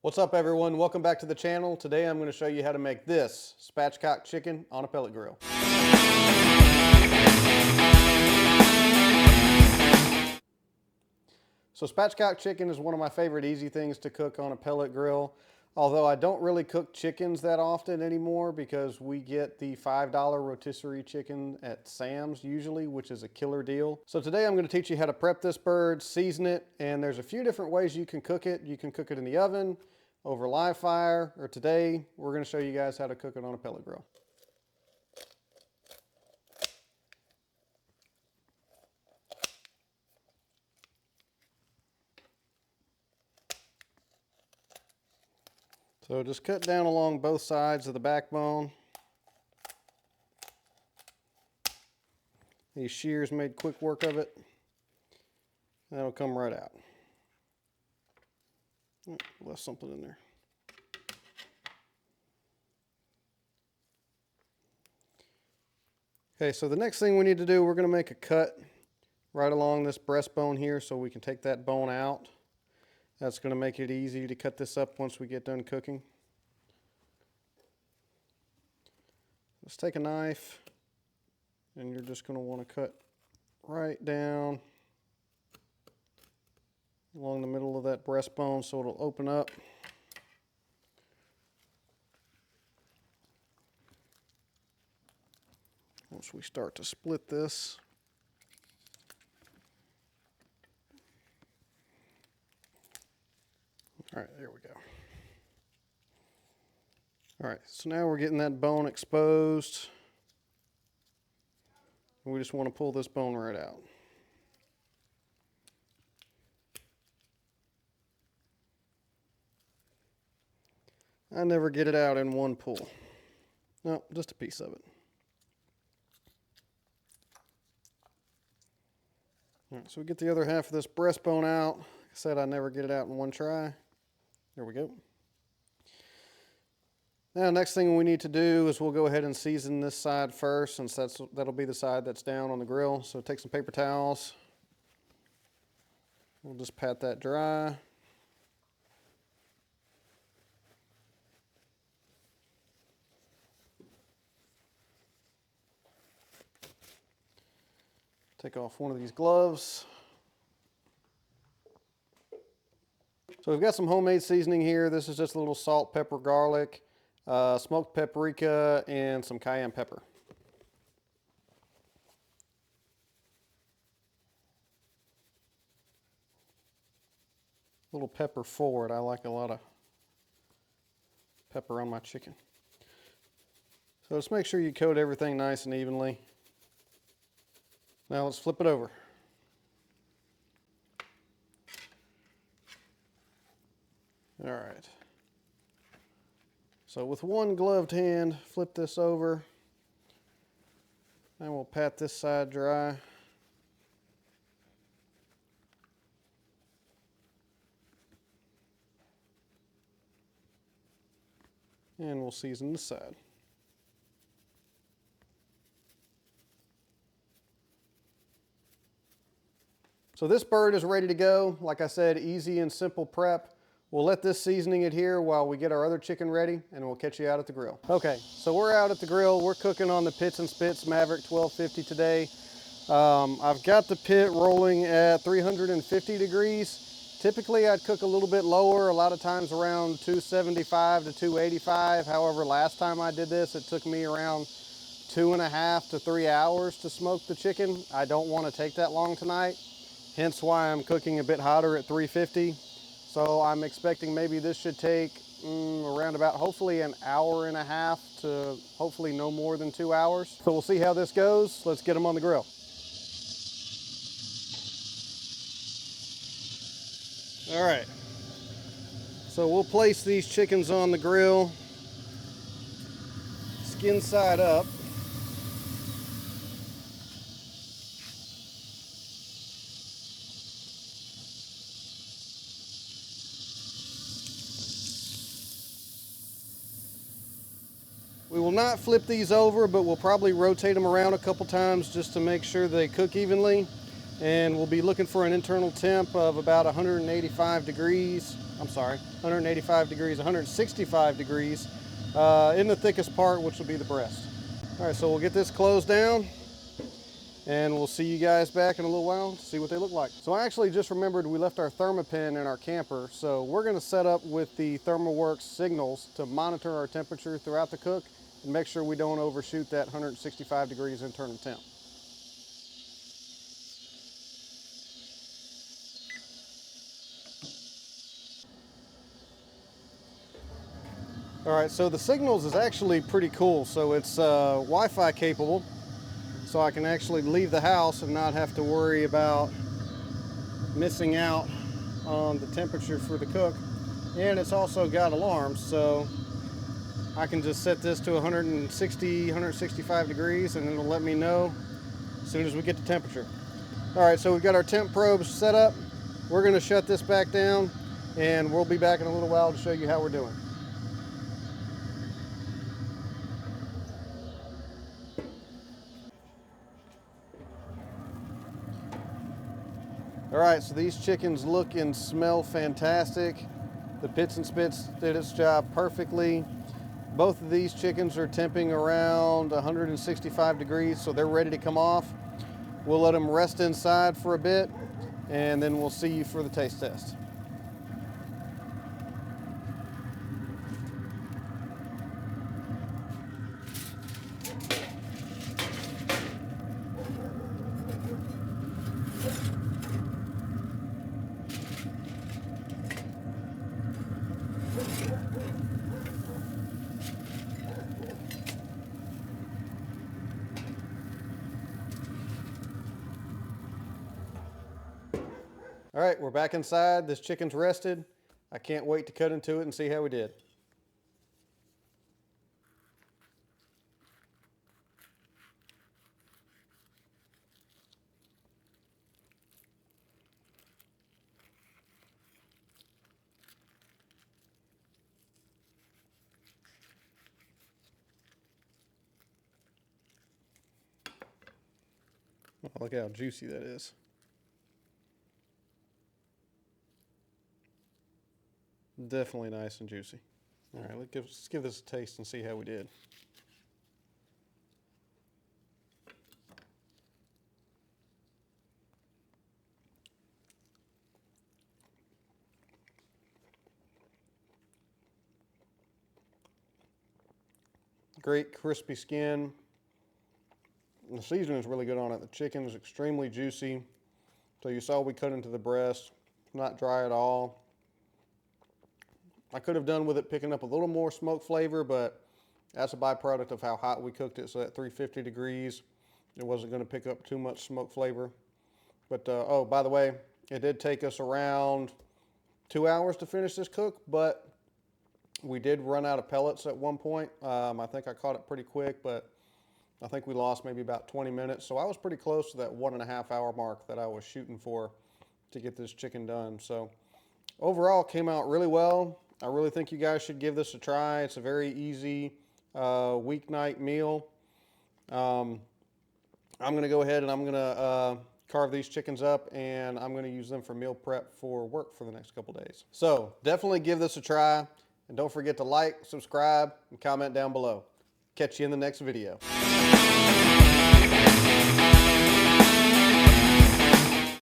What's up everyone, welcome back to the channel. Today I'm going to show you how to make this spatchcock chicken on a pellet grill. So spatchcock chicken is one of my favorite easy things to cook on a pellet grill. Although I don't really cook chickens that often anymore because we get the $5 rotisserie chicken at Sam's usually, which is a killer deal. So today I'm going to teach you how to prep this bird, season it, and there's a few different ways you can cook it. You can cook it in the oven, over live fire, or today we're going to show you guys how to cook it on a pellet grill. So just cut down along both sides of the backbone. These shears made quick work of it. That'll come right out. Oh, left something in there. Okay, so the next thing we need to do, we're going to make a cut right along this breastbone here so we can take that bone out. That's going to make it easy to cut this up once we get done cooking. Let's take a knife, and you're just going to want to cut right down along the middle of that breastbone so it'll open up. Once we start to split this, all right, there we go. All right, so now we're getting that bone exposed. We just want to pull this bone right out. I never get it out in one pull. No, just a piece of it. All right, so we get the other half of this breastbone out. Like I said, I never get it out in one try. There we go. Now, next thing we need to do is we'll go ahead and season this side first, since that'll be the side that's down on the grill. So take some paper towels. We'll just pat that dry. Take off one of these gloves. So we've got some homemade seasoning here. This is just a little salt, pepper, garlic, smoked paprika, and some cayenne pepper. A little pepper forward. I like a lot of pepper on my chicken. So just make sure you coat everything nice and evenly. Now let's flip it over. All right. So with one gloved hand, flip this over. And we'll pat this side dry. And we'll season this side. So this bird is ready to go. Like I said, easy and simple prep. We'll let this seasoning adhere while we get our other chicken ready, and we'll catch you out at the grill. Okay, so we're out at the grill. We're cooking on the Pitts Spitts Maverick 1250 today. I've got the pit rolling at 350 degrees. Typically I'd cook a little bit lower, a lot of times around 275 to 285. However, last time I did this, it took me around 2.5 to 3 hours to smoke the chicken. I don't want to take that long tonight. Hence why I'm cooking a bit hotter at 350. So I'm expecting maybe this should take around about hopefully an hour and a half to hopefully no more than 2 hours. So we'll see how this goes. Let's get them on the grill. All right. So we'll place these chickens on the grill, skin side up. We will not flip these over, but we'll probably rotate them around a couple times just to make sure they cook evenly. and we'll be looking for an internal temp of about 185 degrees. I'm sorry, 185 degrees, 165 degrees in the thickest part, which will be the breast. All right, so we'll get this closed down, and we'll see you guys back in a little while to see what they look like. So I actually just remembered we left our Thermopin in our camper, so we're gonna set up with the ThermoWorks signals to monitor our temperature throughout the cook and make sure we don't overshoot that 165 degrees internal temp. All right, so the signals is actually pretty cool. So it's Wi-Fi capable, so I can actually leave the house and not have to worry about missing out on the temperature for the cook. And it's also got alarms, so I can just set this to 160, 165 degrees, and it'll let me know as soon as we get the temperature. All right, so we've got our temp probes set up. We're gonna shut this back down, and we'll be back in a little while to show you how we're doing. All right, so these chickens look and smell fantastic. The Pitts and Spitts did its job perfectly. Both of these chickens are temping around 165 degrees, so they're ready to come off. We'll let them rest inside for a bit, and then we'll see you for the taste test. All right, we're back inside. This chicken's rested. I can't wait to cut into it and see how we did. Oh, look how juicy that is. Definitely nice and juicy. All right, let's give this a taste and see how we did. Great crispy skin. The seasoning is really good on it. The chicken is extremely juicy. So you saw we cut into the breast, not dry at all. I could have done with it picking up a little more smoke flavor, but that's a byproduct of how hot we cooked it. So at 350 degrees, it wasn't going to pick up too much smoke flavor. But oh, by the way, it did take us around 2 hours to finish this cook, but we did run out of pellets at one point. I think I caught it pretty quick, but I think we lost maybe about 20 minutes. So I was pretty close to that 1.5 hour mark that I was shooting for to get this chicken done. So overall, it came out really well. I really think you guys should give this a try. It's a very easy weeknight meal. I'm going to go ahead and I'm going to carve these chickens up, and I'm going to use them for meal prep for work for the next couple days. So definitely give this a try, and don't forget to like, subscribe, and comment down below. Catch you in the next video.